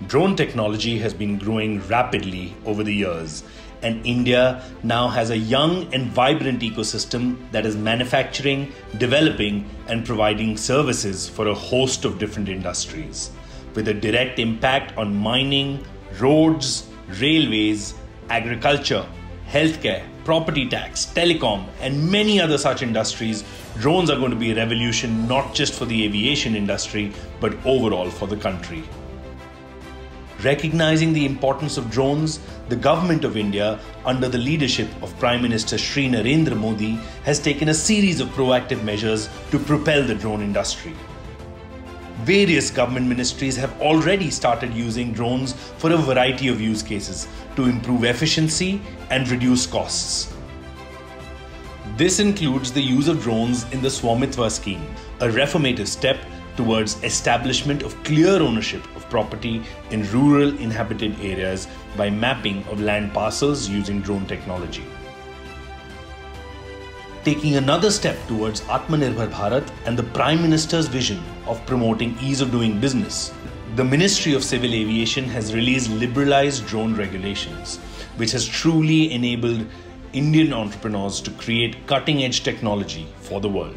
Drone technology has been growing rapidly over the years, and India now has a young and vibrant ecosystem that is manufacturing, developing, and providing services for a host of different industries, with a direct impact on mining, roads, railways, agriculture, healthcare, property tax, telecom, and many other such industries. Drones are going to be a revolution not just for the aviation industry, but overall for the country. Recognizing the importance of drones, the Government of India, under the leadership of Prime Minister Shri Narendra Modi, has taken a series of proactive measures to propel the drone industry. Various government ministries have already started using drones for a variety of use cases to improve efficiency and reduce costs. This includes the use of drones in the Swamitva scheme, a reformative step towards establishment of clear ownership of property in rural inhabited areas by mapping of land parcels using drone technology. Taking another step towards Atmanirbhar Bharat and the Prime Minister's vision of promoting ease of doing business, the Ministry of Civil Aviation has released liberalized drone regulations, which has truly enabled Indian entrepreneurs to create cutting-edge technology for the world.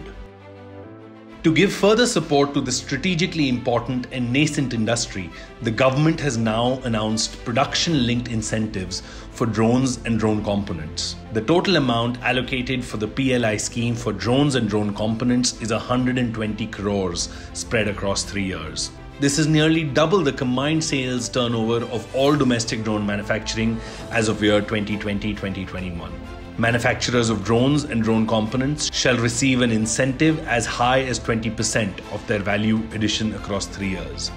To give further support to this strategically important and nascent industry, the government has now announced production-linked incentives for drones and drone components. The total amount allocated for the PLI scheme for drones and drone components is 120 crores spread across 3 years. This is nearly double the combined sales turnover of all domestic drone manufacturing as of year 2020-2021. Manufacturers of drones and drone components shall receive an incentive as high as 20% of their value addition across 3 years.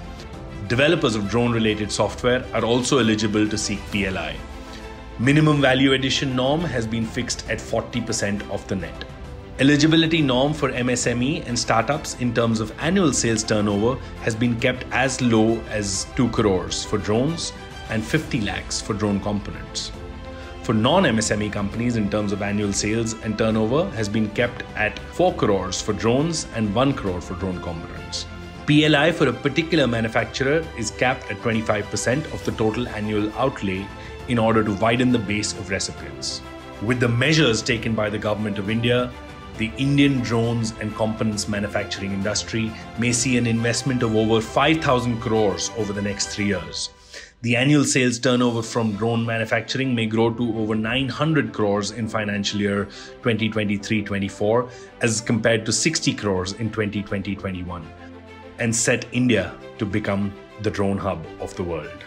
Developers of drone-related software are also eligible to seek PLI. Minimum value addition norm has been fixed at 40% of the net. Eligibility norm for MSME and startups in terms of annual sales turnover has been kept as low as 2 crores for drones and 50 lakhs for drone components. For non-MSME companies in terms of annual sales and turnover has been kept at 4 crores for drones and 1 crore for drone components. PLI for a particular manufacturer is capped at 25% of the total annual outlay in order to widen the base of recipients. With the measures taken by the Government of India, the Indian drones and components manufacturing industry may see an investment of over 5,000 crores over the next 3 years. The annual sales turnover from drone manufacturing may grow to over 900 crores in financial year 2023-24 as compared to 60 crores in 2020-21 and set India to become the drone hub of the world.